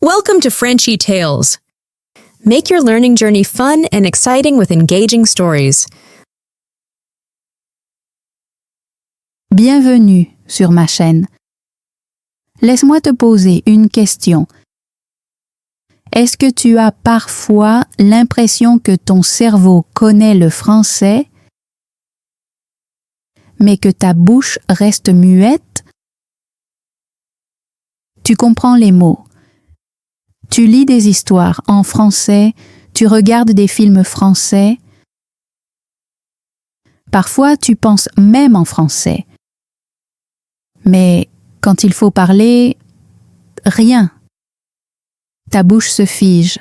Welcome to Frenchy Tales. Make your learning journey fun and exciting with engaging stories. Bienvenue sur ma chaîne. Laisse-moi te poser une question. Est-ce que tu as parfois l'impression que ton cerveau connaît le français, mais que ta bouche reste muette? Tu comprends les mots. Tu lis des histoires en français, tu regardes des films français. Parfois, tu penses même en français. Mais quand il faut parler, rien. Ta bouche se fige.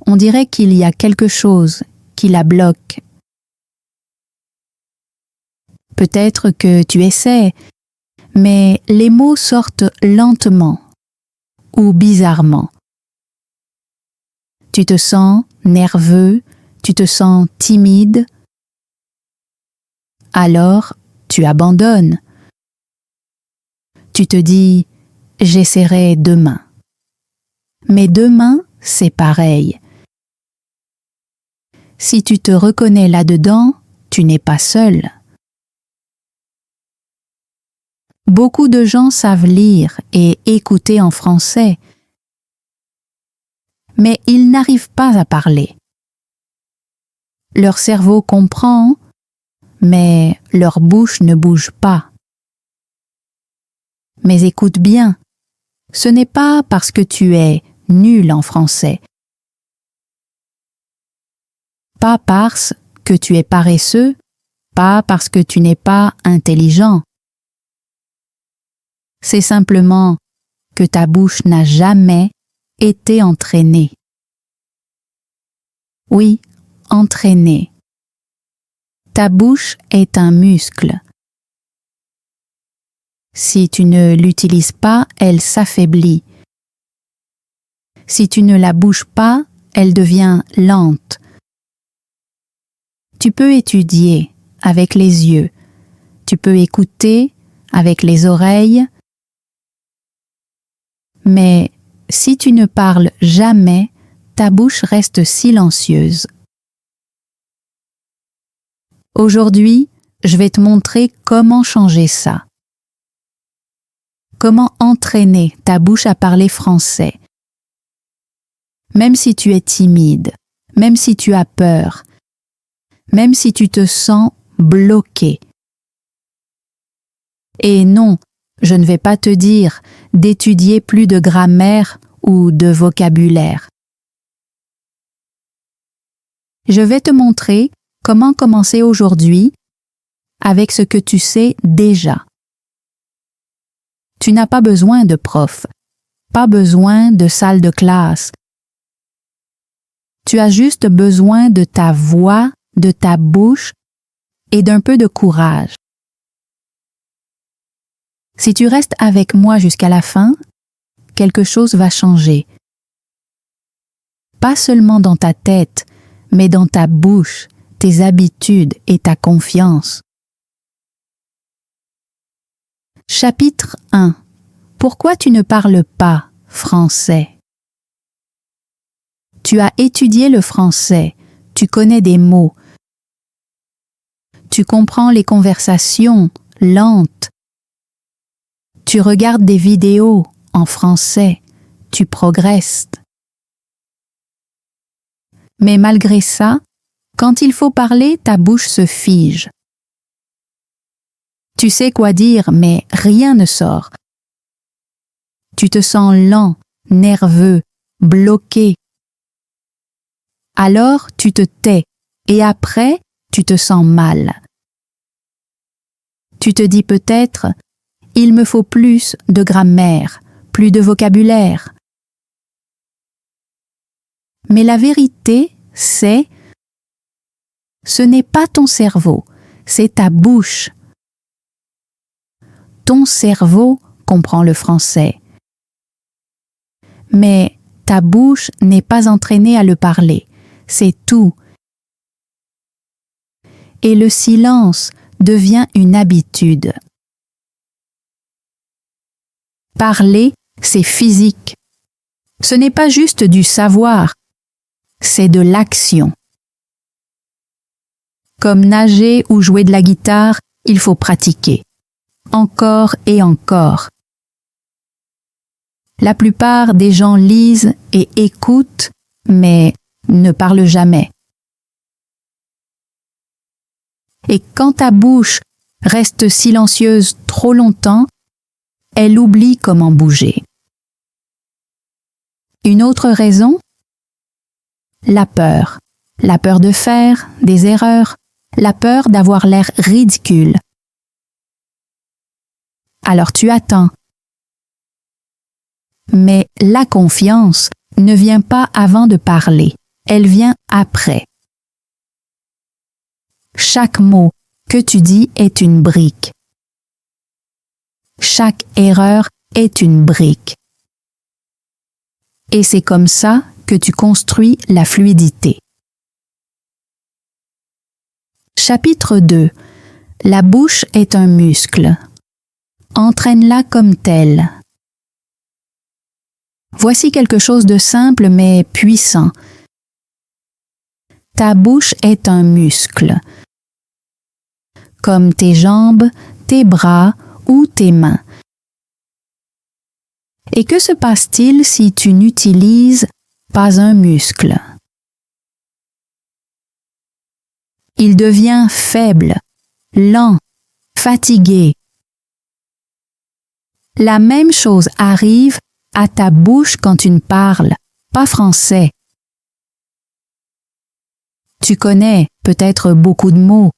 On dirait qu'il y a quelque chose qui la bloque. Peut-être que tu essaies, mais les mots sortent lentement ou bizarrement. Tu te sens nerveux, tu te sens timide. Alors, tu abandonnes. Tu te dis « j'essaierai demain ». Mais demain, c'est pareil. Si tu te reconnais là-dedans, tu n'es pas seul. Beaucoup de gens savent lire et écouter en français, mais ils n'arrivent pas à parler. Leur cerveau comprend, mais leur bouche ne bouge pas. Mais écoute bien, ce n'est pas parce que tu es nul en français, pas parce que tu es paresseux, pas parce que tu n'es pas intelligent. C'est simplement que ta bouche n'a jamais été entraînée. Oui, entraînée. Ta bouche est un muscle. Si tu ne l'utilises pas, elle s'affaiblit. Si tu ne la bouges pas, elle devient lente. Tu peux étudier avec les yeux. Tu peux écouter avec les oreilles. Mais si tu ne parles jamais, ta bouche reste silencieuse. Aujourd'hui, je vais te montrer comment changer ça. Comment entraîner ta bouche à parler français. Même si tu es timide, même si tu as peur, même si tu te sens bloqué. Et non, je ne vais pas te dire d'étudier plus de grammaire ou de vocabulaire. Je vais te montrer comment commencer aujourd'hui avec ce que tu sais déjà. Tu n'as pas besoin de prof, pas besoin de salle de classe. Tu as juste besoin de ta voix, de ta bouche et d'un peu de courage. Si tu restes avec moi jusqu'à la fin, quelque chose va changer. Pas seulement dans ta tête, mais dans ta bouche, tes habitudes et ta confiance. Chapitre 1. Pourquoi tu ne parles pas français? Tu as étudié le français, tu connais des mots, tu comprends les conversations lentes, tu regardes des vidéos en français, tu progresses. Mais malgré ça, quand il faut parler, ta bouche se fige. Tu sais quoi dire, mais rien ne sort. Tu te sens lent, nerveux, bloqué. Alors tu te tais et après tu te sens mal. Tu te dis peut-être « il me faut plus de grammaire, plus de vocabulaire ». Mais la vérité, c'est ce n'est pas ton cerveau, c'est ta bouche. Ton cerveau comprend le français. Mais ta bouche n'est pas entraînée à le parler. C'est tout. Et le silence devient une habitude. Parler, c'est physique. Ce n'est pas juste du savoir, c'est de l'action. Comme nager ou jouer de la guitare, il faut pratiquer. Encore et encore. La plupart des gens lisent et écoutent, mais ne parlent jamais. Et quand ta bouche reste silencieuse trop longtemps, elle oublie comment bouger. Une autre raison? La peur. La peur de faire des erreurs, la peur d'avoir l'air ridicule. Alors tu attends. Mais la confiance ne vient pas avant de parler, elle vient après. Chaque mot que tu dis est une brique. Chaque erreur est une brique. Et c'est comme ça que tu construis la fluidité. Chapitre 2. La bouche est un muscle. Entraîne-la comme tel. Voici quelque chose de simple mais puissant. Ta bouche est un muscle, comme tes jambes, tes bras ou tes mains. Et que se passe-t-il si tu n'utilises pas un muscle? Il devient faible, lent, fatigué. La même chose arrive à ta bouche quand tu ne parles pas français. Tu connais peut-être beaucoup de mots.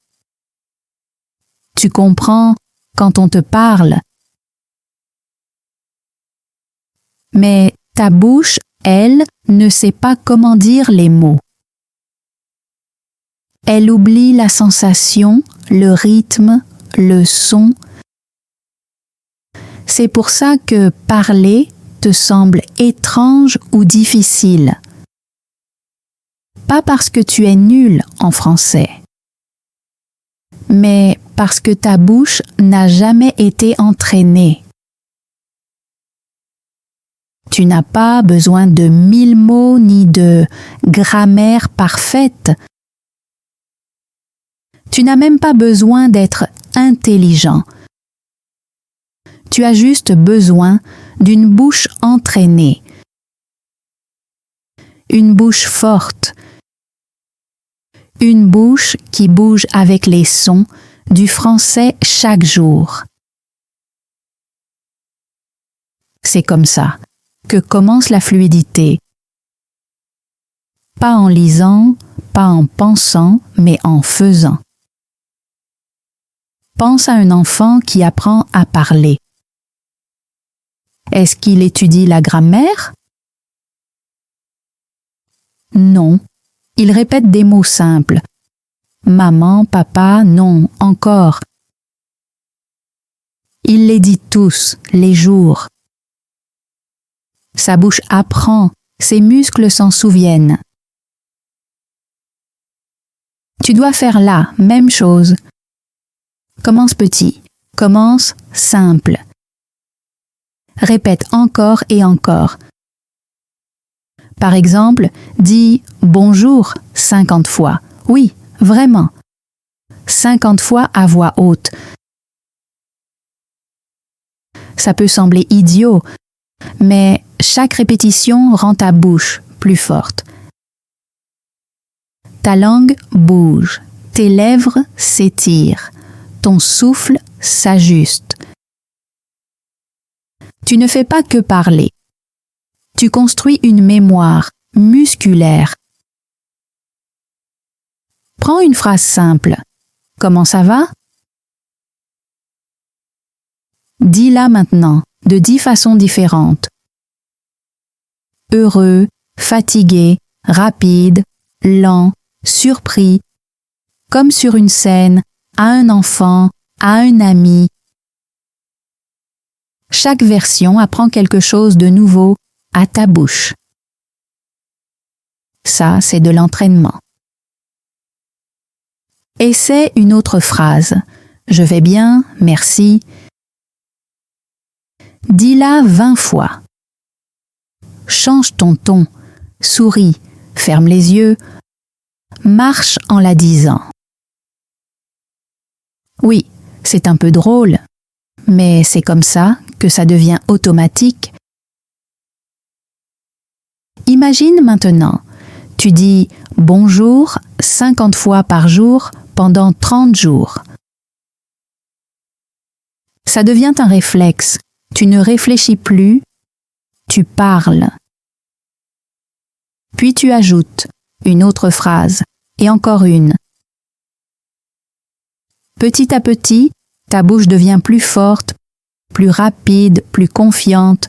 Tu comprends quand on te parle. Mais ta bouche, elle, ne sait pas comment dire les mots. Elle oublie la sensation, le rythme, le son. C'est pour ça que parler te semble étrange ou difficile. Pas parce que tu es nul en français, mais parce que ta bouche n'a jamais été entraînée. Tu n'as pas besoin de 1000 mots ni de grammaire parfaite. Tu n'as même pas besoin d'être intelligent. Tu as juste besoin d'une bouche entraînée. Une bouche forte. Une bouche qui bouge avec les sons du français chaque jour. C'est comme ça que commence la fluidité. Pas en lisant, pas en pensant, mais en faisant. Pense à un enfant qui apprend à parler. Est-ce qu'il étudie la grammaire? Non, il répète des mots simples. Maman, papa, non, encore. Il les dit tous, les jours. Sa bouche apprend, ses muscles s'en souviennent. Tu dois faire la même chose. Commence petit, commence simple. Répète encore et encore. Par exemple, dis « bonjour » 50 fois. Oui, vraiment. 50 fois à voix haute. Ça peut sembler idiot, mais chaque répétition rend ta bouche plus forte. Ta langue bouge, tes lèvres s'étirent, ton souffle s'ajuste. Tu ne fais pas que parler. Tu construis une mémoire musculaire. Prends une phrase simple. Comment ça va? Dis-la maintenant, de 10 façons différentes. Heureux, fatigué, rapide, lent, surpris, comme sur une scène, à un enfant, à un ami. Chaque version apprend quelque chose de nouveau à ta bouche. Ça, c'est de l'entraînement. Essaie une autre phrase. Je vais bien, merci. Dis-la 20 fois. change ton ton, souris, ferme les yeux, marche en la disant. Oui, c'est un peu drôle, mais c'est comme ça que ça devient automatique. Imagine maintenant, tu dis bonjour 50 fois par jour pendant 30 jours. Ça devient un réflexe. Tu ne réfléchis plus, tu parles. Puis tu ajoutes une autre phrase et encore une. Petit à petit, ta bouche devient plus forte, plus rapide, plus confiante.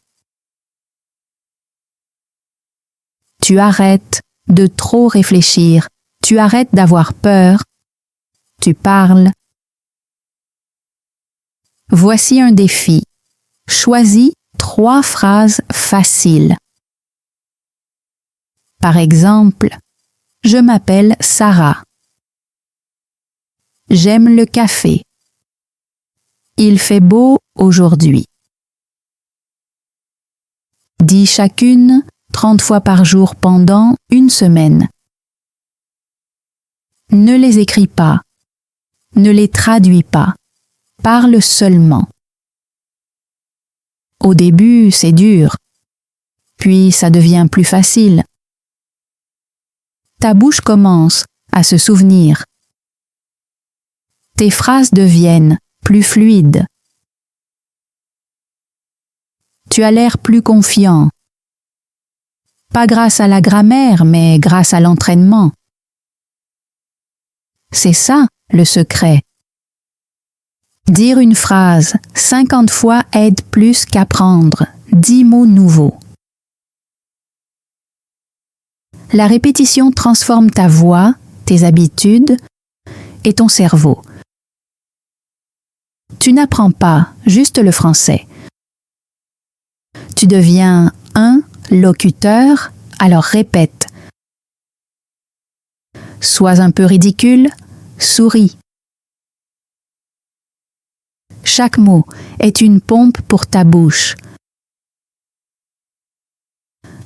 Tu arrêtes de trop réfléchir, tu arrêtes d'avoir peur, tu parles. Voici un défi. Choisis 3 phrases faciles. Par exemple, je m'appelle Sarah. J'aime le café. Il fait beau aujourd'hui. Dis chacune 30 fois par jour pendant une semaine. Ne les écris pas. Ne les traduis pas. Parle seulement. Au début, c'est dur. Puis ça devient plus facile. Ta bouche commence à se souvenir. Tes phrases deviennent plus fluides. Tu as l'air plus confiant. Pas grâce à la grammaire, mais grâce à l'entraînement. C'est ça, le secret. Dire une phrase 50 fois aide plus qu'apprendre 10 mots nouveaux. La répétition transforme ta voix, tes habitudes et ton cerveau. Tu n'apprends pas juste le français. Tu deviens un locuteur, alors répète. Sois un peu ridicule, souris. Chaque mot est une pompe pour ta bouche.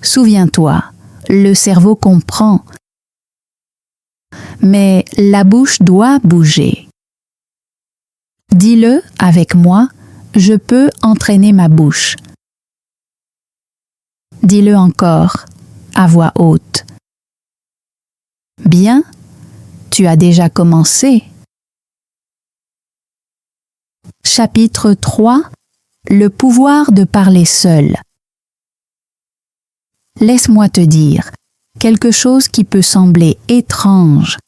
Souviens-toi, le cerveau comprend, mais la bouche doit bouger. Dis-le avec moi, je peux entraîner ma bouche. Dis-le encore, à voix haute. Bien, tu as déjà commencé. Chapitre 3. Le pouvoir de parler seul. Laisse-moi te dire quelque chose qui peut sembler étrange.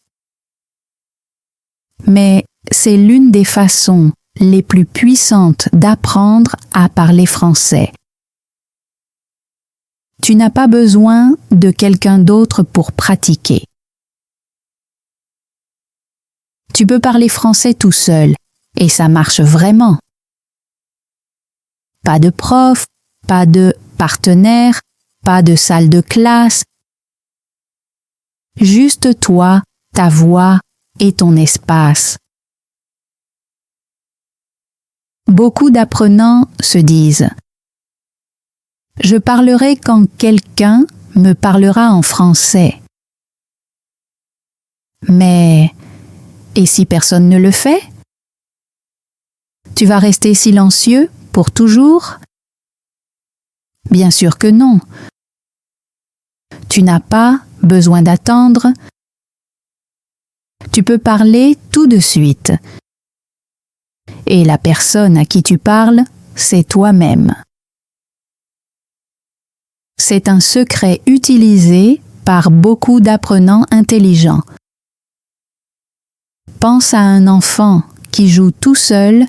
Mais c'est l'une des façons les plus puissantes d'apprendre à parler français. Tu n'as pas besoin de quelqu'un d'autre pour pratiquer. Tu peux parler français tout seul, et ça marche vraiment. Pas de prof, pas de partenaire, pas de salle de classe. Juste toi, ta voix et ton espace. Beaucoup d'apprenants se disent « Je parlerai quand quelqu'un me parlera en français. » Mais, et si personne ne le fait? Tu vas rester silencieux pour toujours? Bien sûr que non. Tu n'as pas besoin d'attendre. Tu peux parler tout de suite. Et la personne à qui tu parles, c'est toi-même. C'est un secret utilisé par beaucoup d'apprenants intelligents. Pense à un enfant qui joue tout seul.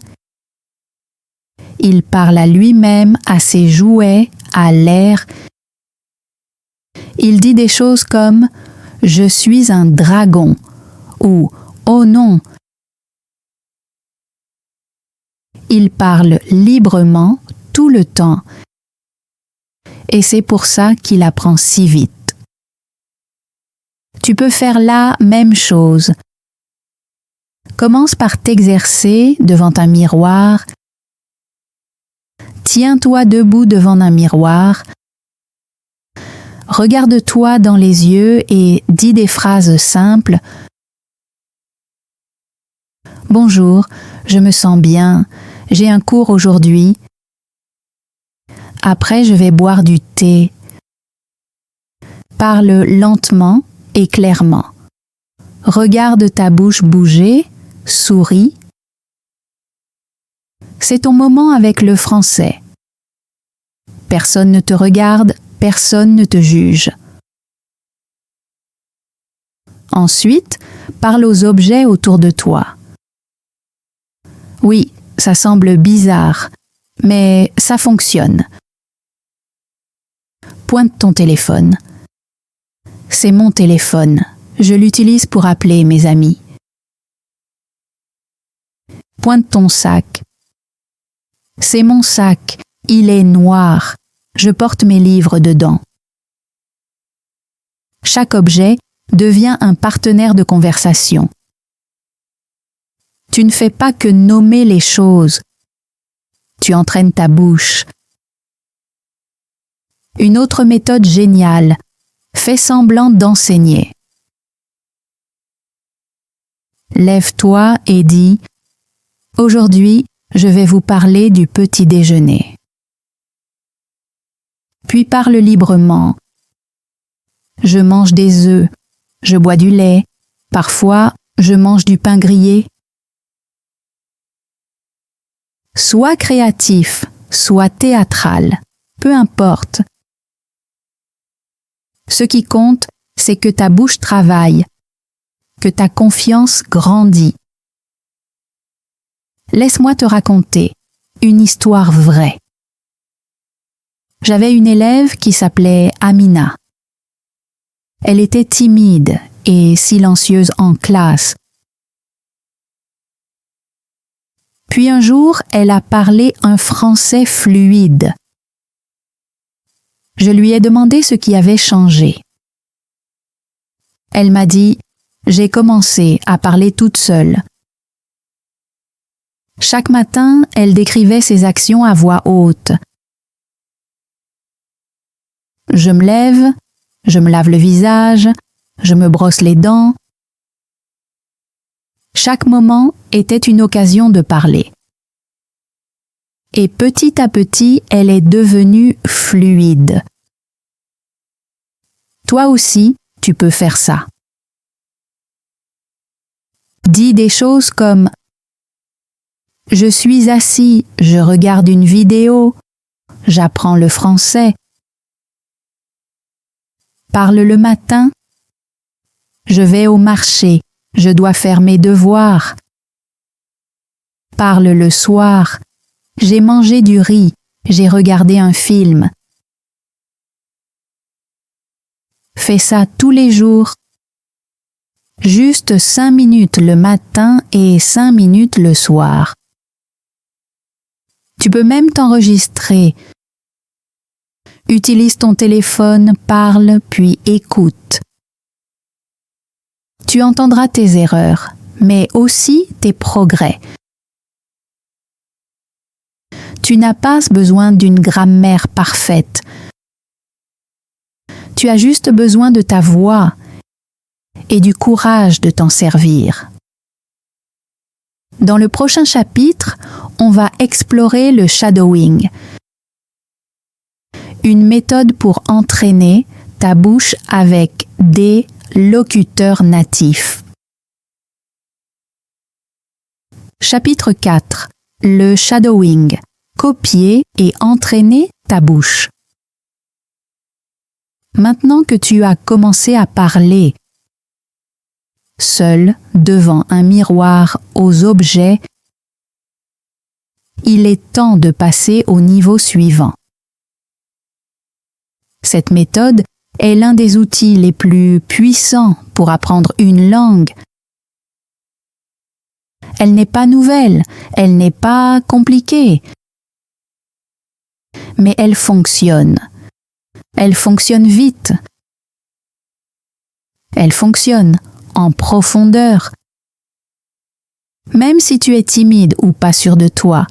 Il parle à lui-même, à ses jouets, à l'air. Il dit des choses comme « Je suis un dragon » ou « Oh non ». Il parle librement tout le temps et c'est pour ça qu'il apprend si vite. Tu peux faire la même chose. Commence par t'exercer devant un miroir. Tiens-toi debout devant un miroir. regarde-toi dans les yeux et dis des phrases simples. Bonjour, je me sens bien, j'ai un cours aujourd'hui. Après, je vais boire du thé. Parle lentement et clairement. Regarde ta bouche bouger, souris. C'est ton moment avec le français. Personne ne te regarde, personne ne te juge. Ensuite, parle aux objets autour de toi. Oui, ça semble bizarre, mais ça fonctionne. Pointe ton téléphone. C'est mon téléphone. Je l'utilise pour appeler mes amis. Pointe ton sac. C'est mon sac. Il est noir. Je porte mes livres dedans. Chaque objet devient un partenaire de conversation. Tu ne fais pas que nommer les choses. Tu entraînes ta bouche. Une autre méthode géniale. Fais semblant d'enseigner. Lève-toi et dis « Aujourd'hui, je vais vous parler du petit déjeuner. » Puis parle librement. Je mange des œufs, je bois du lait, parfois je mange du pain grillé. Sois créatif, sois théâtral, peu importe. Ce qui compte, c'est que ta bouche travaille, que ta confiance grandit. Laisse-moi te raconter une histoire vraie. J'avais une élève qui s'appelait Amina. Elle était timide et silencieuse en classe. Puis un jour, elle a parlé un français fluide. Je lui ai demandé ce qui avait changé. Elle m'a dit « J'ai commencé à parler toute seule. » Chaque matin, elle décrivait ses actions à voix haute. Je me lève, je me lave le visage, je me brosse les dents. Chaque moment était une occasion de parler. Et petit à petit, elle est devenue fluide. Toi aussi, tu peux faire ça. Dis des choses comme « Je suis assis, je regarde une vidéo, j'apprends le français. » Parle le matin. « Je vais au marché, je dois faire mes devoirs. » Parle le soir. « J'ai mangé du riz, j'ai regardé un film. » Fais ça tous les jours. Juste 5 minutes le matin et 5 minutes le soir. Tu peux même t'enregistrer. Utilise ton téléphone, parle, puis écoute. Tu entendras tes erreurs, mais aussi tes progrès. Tu n'as pas besoin d'une grammaire parfaite. Tu as juste besoin de ta voix et du courage de t'en servir. Dans le prochain chapitre, on va explorer le shadowing, une méthode pour entraîner ta bouche avec des locuteurs natifs. Chapitre 4. Le shadowing. Copier et entraîner ta bouche. Maintenant que tu as commencé à parler, seul devant un miroir aux objets, il est temps de passer au niveau suivant. Cette méthode est l'un des outils les plus puissants pour apprendre une langue. Elle n'est pas nouvelle, elle n'est pas compliquée, mais elle fonctionne. Elle fonctionne vite. Elle fonctionne en profondeur. Même si tu es timide ou pas sûr de toi.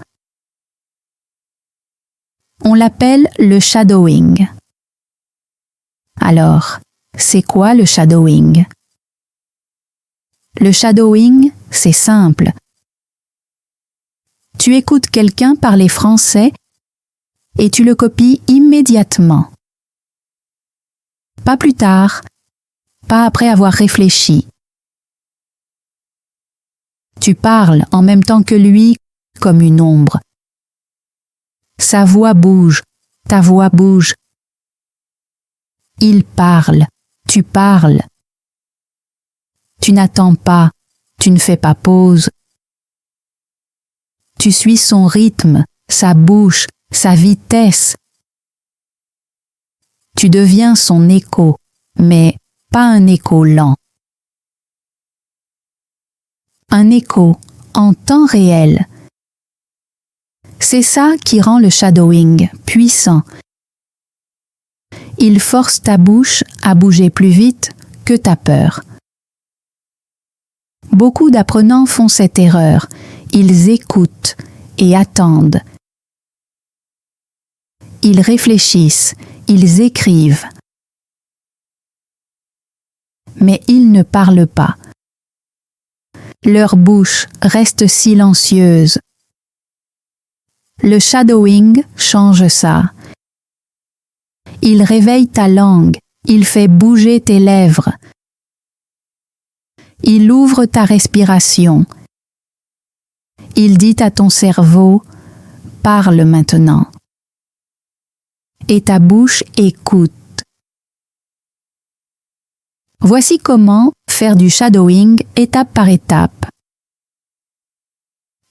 On l'appelle le shadowing. Alors, c'est quoi le shadowing? Le shadowing, c'est simple. Tu écoutes quelqu'un parler français et tu le copies immédiatement. Pas plus tard, pas après avoir réfléchi. Tu parles en même temps que lui comme une ombre. Sa voix bouge, ta voix bouge. Il parle, tu parles. Tu n'attends pas, tu ne fais pas pause. Tu suis son rythme, sa bouche, sa vitesse. Tu deviens son écho, mais pas un écho lent. Un écho en temps réel. C'est ça qui rend le shadowing puissant. Il force ta bouche à bouger plus vite que ta peur. Beaucoup d'apprenants font cette erreur. Ils écoutent et attendent. Ils réfléchissent, ils écrivent. Mais ils ne parlent pas. Leur bouche reste silencieuse. Le shadowing change ça. Il réveille ta langue, il fait bouger tes lèvres. Il ouvre ta respiration. Il dit à ton cerveau, parle maintenant. Et ta bouche écoute. Voici comment faire du shadowing étape par étape.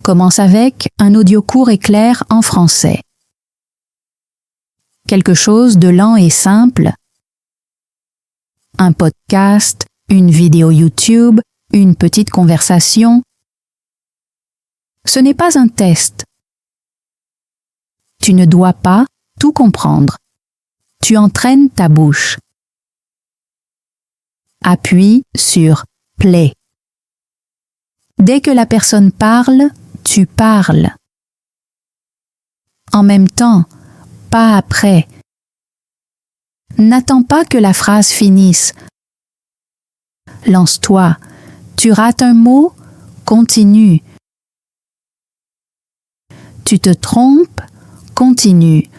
Commence avec un audio court et clair en français. Quelque chose de lent et simple. Un podcast, une vidéo YouTube, une petite conversation. Ce n'est pas un test. Tu ne dois pas tout comprendre. Tu entraînes ta bouche. Appuie sur Play. Dès que la personne parle, tu parles. En même temps, pas après. N'attends pas que la phrase finisse. Lance-toi. Tu rates un mot, continue. Tu te trompes, continue.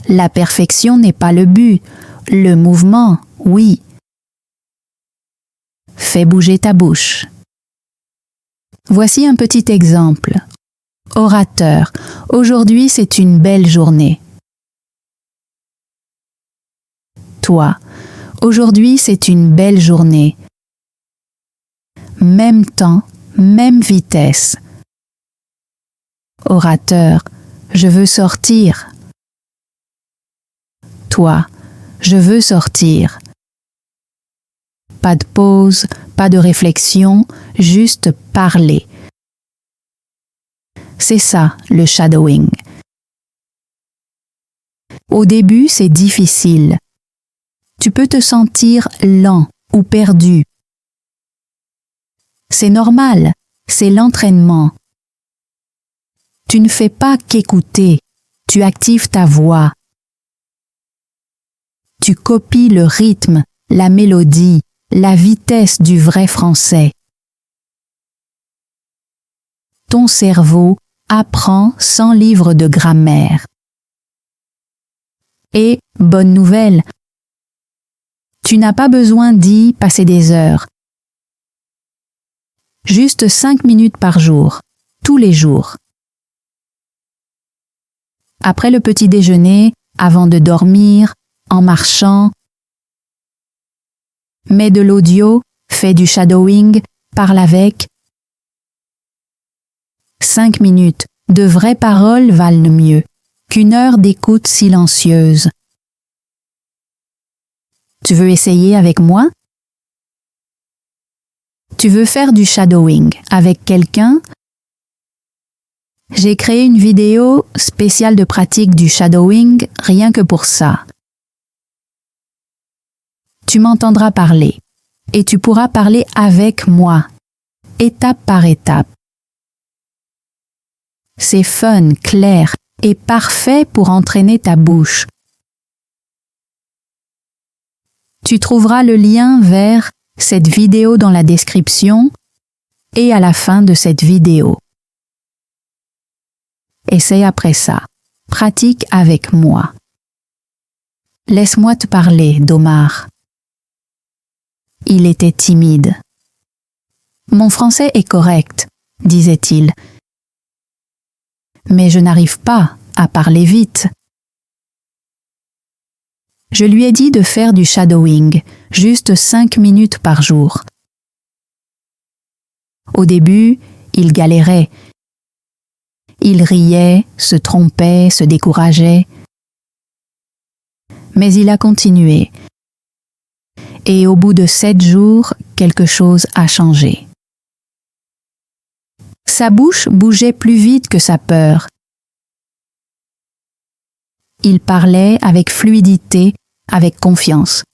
La perfection n'est pas le but, le mouvement, oui. Fais bouger ta bouche. Voici un petit exemple. Orateur, aujourd'hui c'est une belle journée. Toi, aujourd'hui c'est une belle journée. Même temps, même vitesse. Orateur, je veux sortir. Toi, je veux sortir. Pas de pause, pas de réflexion, juste parler. C'est ça, le shadowing. Au début, c'est difficile. Tu peux te sentir lent ou perdu. C'est normal, c'est l'entraînement. Tu ne fais pas qu'écouter, tu actives ta voix. Tu copies le rythme, la mélodie, la vitesse du vrai français. Ton cerveau apprend sans livre de grammaire. Et, bonne nouvelle, tu n'as pas besoin d'y passer des heures. Juste 5 minutes par jour, tous les jours. Après le petit déjeuner, avant de dormir, en marchant. Mets de l'audio, fais du shadowing, parle avec. 5 minutes de vraies paroles valent mieux qu'une heure d'écoute silencieuse. Tu veux essayer avec moi? Tu veux faire du shadowing avec quelqu'un? J'ai créé une vidéo spéciale de pratique du shadowing rien que pour ça. Tu m'entendras parler et tu pourras parler avec moi, étape par étape. C'est fun, clair et parfait pour entraîner ta bouche. Tu trouveras le lien vers cette vidéo dans la description et à la fin de cette vidéo. Essaye après ça. Pratique avec moi. Laisse-moi te parler d'Omar. Il était timide. Mon français est correct, disait-il. Mais je n'arrive pas à parler vite. Je lui ai dit de faire du shadowing, juste 5 minutes par jour. Au début, il galérait. Il riait, se trompait, se décourageait. Mais il a continué. Et au bout de 7 jours, quelque chose a changé. Sa bouche bougeait plus vite que sa peur. Il parlait avec fluidité, avec confiance.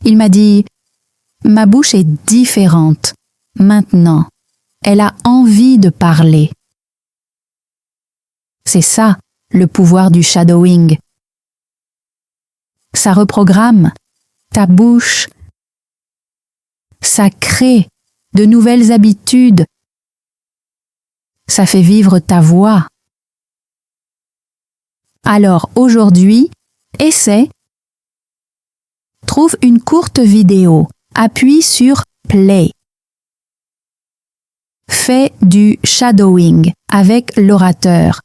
Il m'a dit « Ma bouche est différente. Maintenant, elle a envie de parler. » C'est ça, le pouvoir du shadowing. Ça reprogramme ta bouche. Ça crée de nouvelles habitudes. Ça fait vivre ta voix. Alors aujourd'hui, essaie. Trouve une courte vidéo. Appuie sur Play. Fais du shadowing avec l'orateur.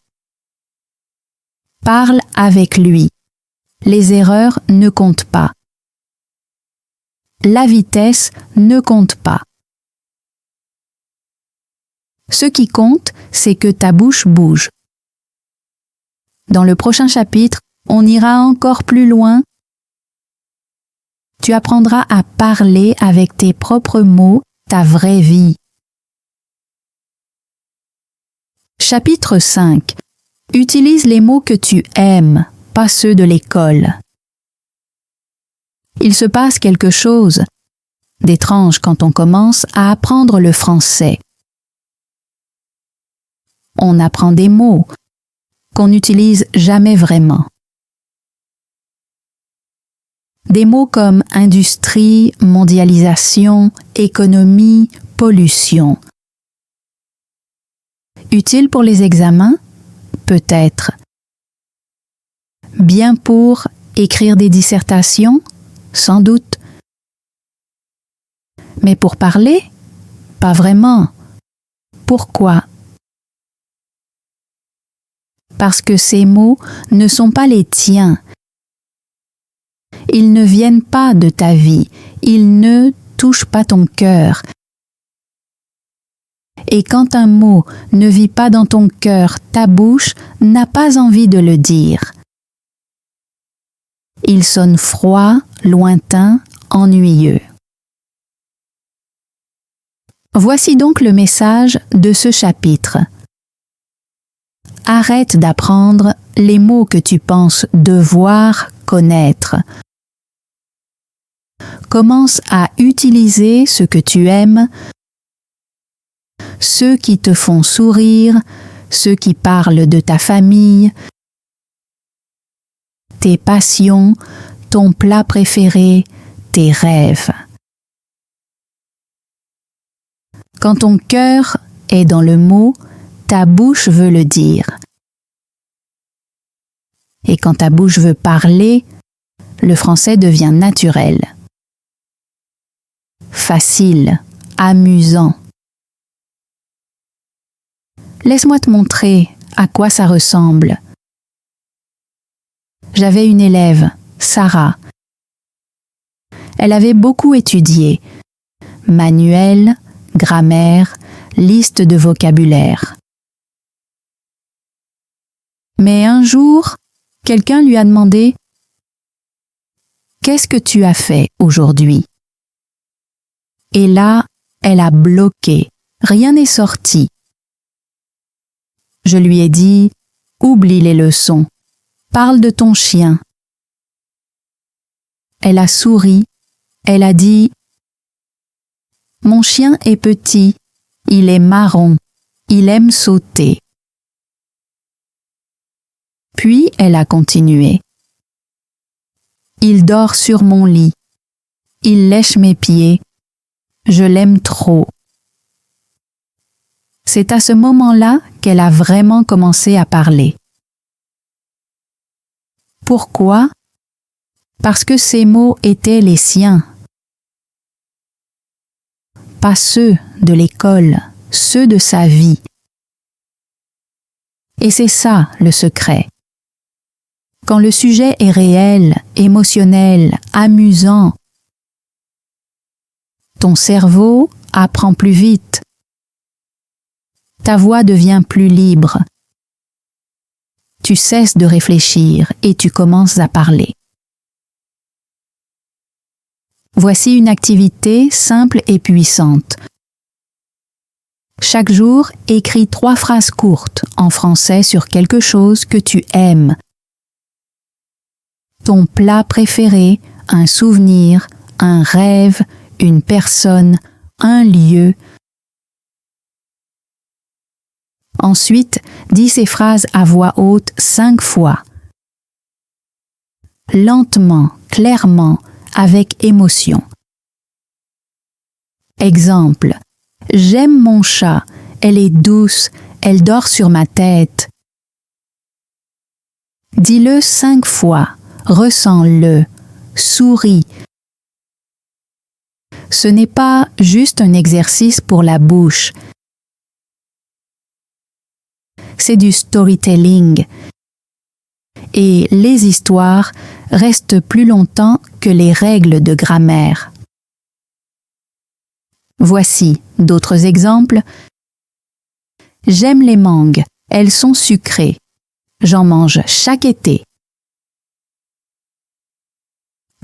Parle avec lui. Les erreurs ne comptent pas. La vitesse ne compte pas. Ce qui compte, c'est que ta bouche bouge. Dans le prochain chapitre, on ira encore plus loin. Tu apprendras à parler avec tes propres mots, ta vraie vie. Chapitre 5. Utilise les mots que tu aimes, pas ceux de l'école. Il se passe quelque chose d'étrange quand on commence à apprendre le français. On apprend des mots qu'on n'utilise jamais vraiment. Des mots comme industrie, mondialisation, économie, pollution. Utile pour les examens? Peut-être. Bien pour écrire des dissertations? Sans doute. Mais pour parler? Pas vraiment. Pourquoi? Parce que ces mots ne sont pas les tiens. Ils ne viennent pas de ta vie. Ils ne touchent pas ton cœur. Et quand un mot ne vit pas dans ton cœur, ta bouche n'a pas envie de le dire. Il sonne froid, lointain, ennuyeux. Voici donc le message de ce chapitre. Arrête d'apprendre les mots que tu penses devoir connaître. Commence à utiliser ce que tu aimes, ceux qui te font sourire, ceux qui parlent de ta famille, tes passions, ton plat préféré, tes rêves. Quand ton cœur est dans le mot, ta bouche veut le dire. Et quand ta bouche veut parler, le français devient naturel. Facile, amusant. Laisse-moi te montrer à quoi ça ressemble. J'avais une élève, Sarah. Elle avait beaucoup étudié. Manuel, grammaire, liste de vocabulaire. Mais un jour, quelqu'un lui a demandé « Qu'est-ce que tu as fait aujourd'hui ?» Et là, elle a bloqué. Rien n'est sorti. Je lui ai dit « Oublie les leçons. Parle de ton chien. » Elle a souri. Elle a dit « Mon chien est petit. Il est marron. Il aime sauter. » Puis elle a continué. « Il dort sur mon lit. Il lèche mes pieds. Je l'aime trop. C'est à ce moment-là qu'elle a vraiment commencé à parler. Pourquoi? Parce que ces mots étaient les siens. Pas ceux de l'école, ceux de sa vie. Et c'est ça le secret. Quand le sujet est réel, émotionnel, amusant, ton cerveau apprend plus vite. Ta voix devient plus libre. Tu cesses de réfléchir et tu commences à parler. Voici une activité simple et puissante. Chaque jour, écris 3 phrases courtes en français sur quelque chose que tu aimes. Ton plat préféré, un souvenir, un rêve, une personne, un lieu. Ensuite, dis ces phrases à voix haute 5 fois. Lentement, clairement, avec émotion. Exemple. J'aime mon chat, elle est douce, elle dort sur ma tête. Dis-le 5 fois, ressens-le, souris. Ce n'est pas juste un exercice pour la bouche. C'est du storytelling. Et les histoires restent plus longtemps que les règles de grammaire. Voici d'autres exemples. J'aime les mangues, elles sont sucrées. J'en mange chaque été.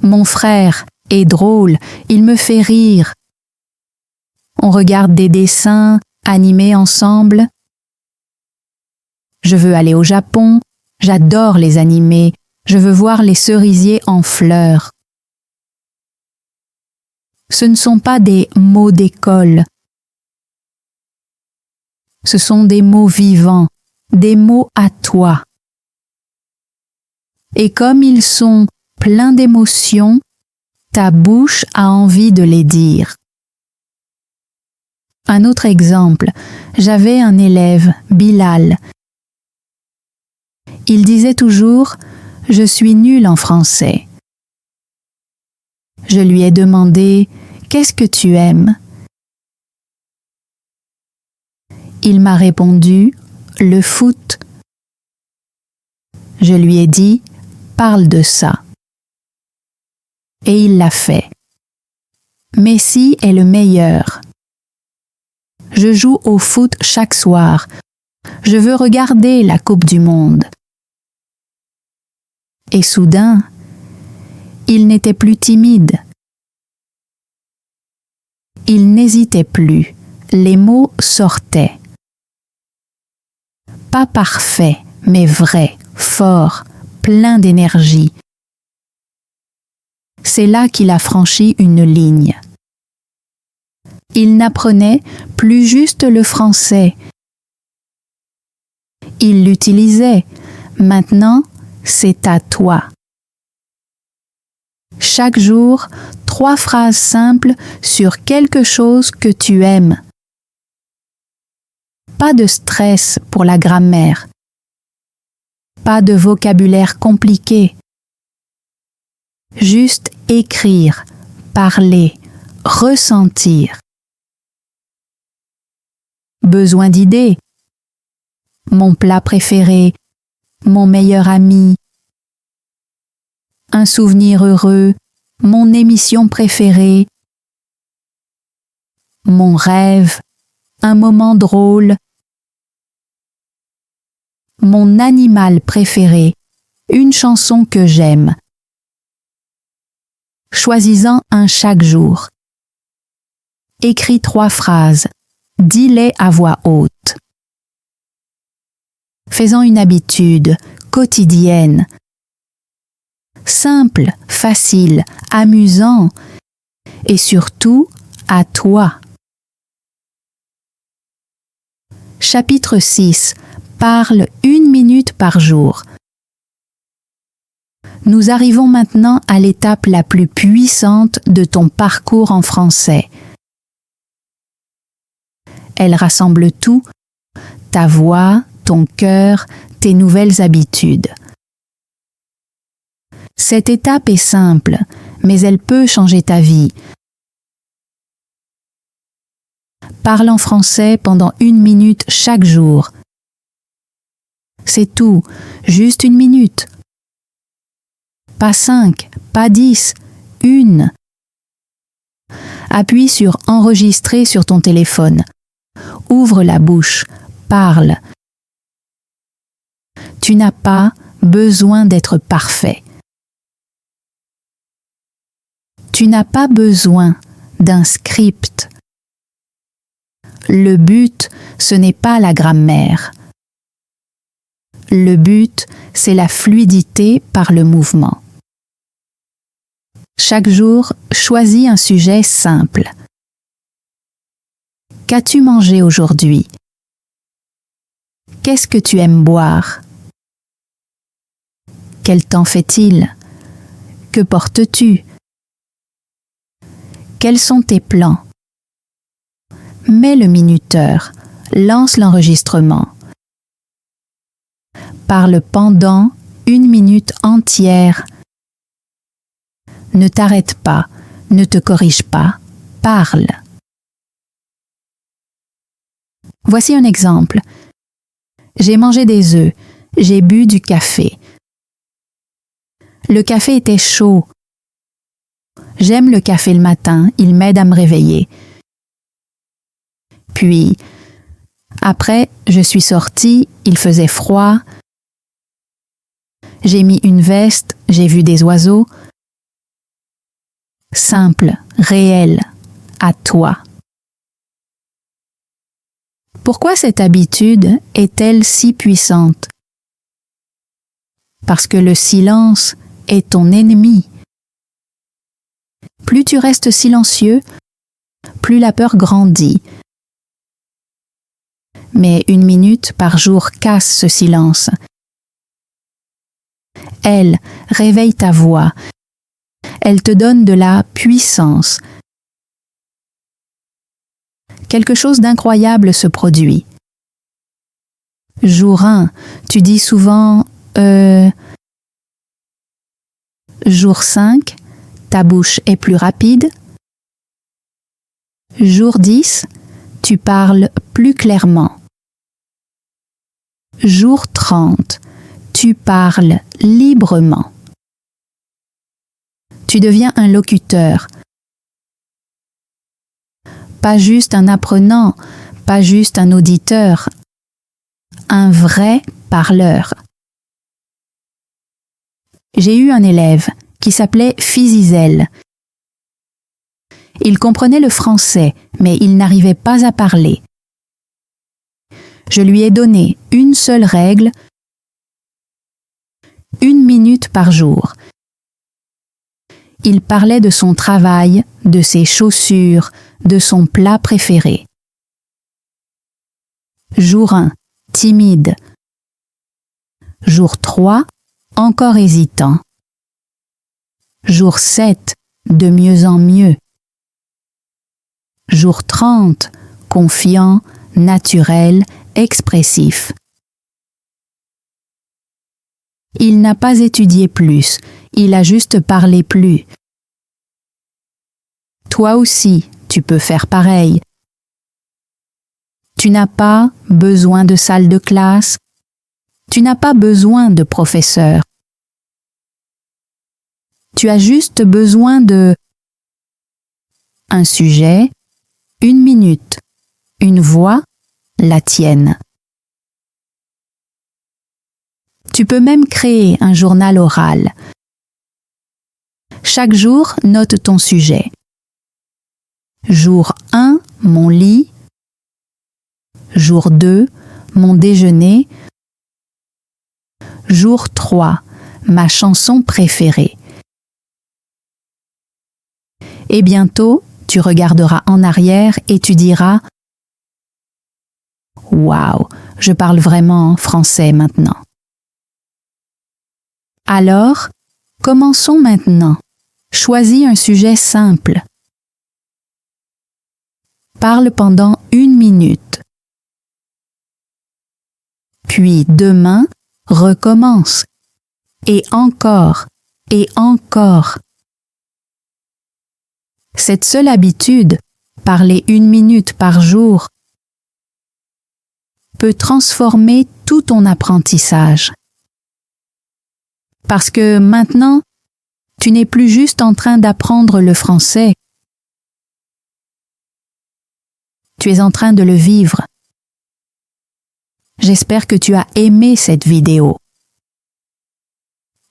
Mon frère est drôle, il me fait rire. On regarde des dessins animés ensemble. Je veux aller au Japon, j'adore les animés, je veux voir les cerisiers en fleurs. Ce ne sont pas des mots d'école. Ce sont des mots vivants, des mots à toi. Et comme ils sont pleins d'émotions, ta bouche a envie de les dire. Un autre exemple, j'avais un élève, Bilal. Il disait toujours « Je suis nul en français ». Je lui ai demandé « Qu'est-ce que tu aimes ?» Il m'a répondu « Le foot ». Je lui ai dit « Parle de ça ». Et il l'a fait. Messi est le meilleur. Je joue au foot chaque soir. Je veux regarder la Coupe du Monde. Et soudain, il n'était plus timide. Il n'hésitait plus. Les mots sortaient. Pas parfait, mais vrai, fort, plein d'énergie. C'est là qu'il a franchi une ligne. Il n'apprenait plus juste le français. Il l'utilisait. Maintenant, c'est à toi. Chaque jour, 3 phrases simples sur quelque chose que tu aimes. Pas de stress pour la grammaire. Pas de vocabulaire compliqué. Juste écrire, parler, ressentir. Besoin d'idées. Mon plat préféré, mon meilleur ami, un souvenir heureux, mon émission préférée, mon rêve, un moment drôle, mon animal préféré, une chanson que j'aime. Choisis-en un chaque jour. Écris 3 phrases. Dis-les à voix haute. Fais-en une habitude quotidienne. Simple, facile, amusant et surtout à toi. Chapitre 6. Parle 1 minute par jour. Nous arrivons maintenant à l'étape la plus puissante de ton parcours en français. Elle rassemble tout, ta voix, ton cœur, tes nouvelles habitudes. Cette étape est simple, mais elle peut changer ta vie. Parle en français pendant 1 minute chaque jour. C'est tout, juste 1 minute. Pas 5, pas 10, 1. Appuie sur « Enregistrer » sur ton téléphone. Ouvre la bouche, parle. Tu n'as pas besoin d'être parfait. Tu n'as pas besoin d'un script. Le but, ce n'est pas la grammaire. Le but, c'est la fluidité par le mouvement. Chaque jour, choisis un sujet simple. Qu'as-tu mangé aujourd'hui? Qu'est-ce que tu aimes boire? Quel temps fait-il? Que portes-tu? Quels sont tes plans? Mets le minuteur, lance l'enregistrement. Parle pendant 1 minute entière. Ne t'arrête pas, ne te corrige pas, parle. Voici un exemple. J'ai mangé des œufs, j'ai bu du café. Le café était chaud. J'aime le café le matin, il m'aide à me réveiller. Puis, après, je suis sortie, il faisait froid. J'ai mis une veste, j'ai vu des oiseaux. Simple, réel, à toi. Pourquoi cette habitude est-elle si puissante? Parce que le silence est ton ennemi. Plus tu restes silencieux, plus la peur grandit. Mais 1 minute par jour casse ce silence. Elle réveille ta voix. Elle te donne de la puissance. Quelque chose d'incroyable se produit. Jour 1, tu dis souvent Jour 5, ta bouche est plus rapide. Jour 10, tu parles plus clairement. Jour 30, tu parles librement. Tu deviens un locuteur. Pas juste un apprenant, pas juste un auditeur, un vrai parleur. J'ai eu un élève qui s'appelait Fizizel. Il comprenait le français, mais il n'arrivait pas à parler. Je lui ai donné une seule règle, 1 minute par jour. Il parlait de son travail, de ses chaussures, de son plat préféré. Jour 1, timide. Jour 3, encore hésitant. Jour 7, de mieux en mieux. Jour 30, confiant, naturel, expressif. Il n'a pas étudié plus, il a juste parlé plus. Toi aussi, tu peux faire pareil. Tu n'as pas besoin de salle de classe. Tu n'as pas besoin de professeur. Tu as juste besoin de un sujet, 1 minute, une voix, la tienne. Tu peux même créer un journal oral. Chaque jour, note ton sujet. Jour 1, mon lit. Jour 2, mon déjeuner. Jour 3, ma chanson préférée. Et bientôt, tu regarderas en arrière et tu diras « Waouh, je parle vraiment français maintenant ». Alors, Commençons maintenant. Choisis un sujet simple. Parle pendant 1 minute. Puis demain, recommence. Et encore, et encore. Cette seule habitude, parler 1 minute par jour, peut transformer tout ton apprentissage. Parce que maintenant, tu n'es plus juste en train d'apprendre le français. Tu es en train de le vivre. J'espère que tu as aimé cette vidéo.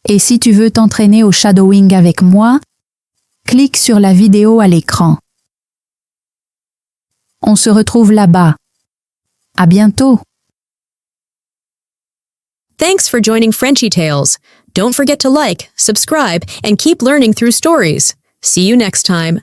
Et si tu veux t'entraîner au shadowing avec moi, clique sur la vidéo à l'écran. On se retrouve là-bas. À bientôt! Thanks for joining Frenchy Tales. Don't forget to like, subscribe, and keep learning through stories. See you next time.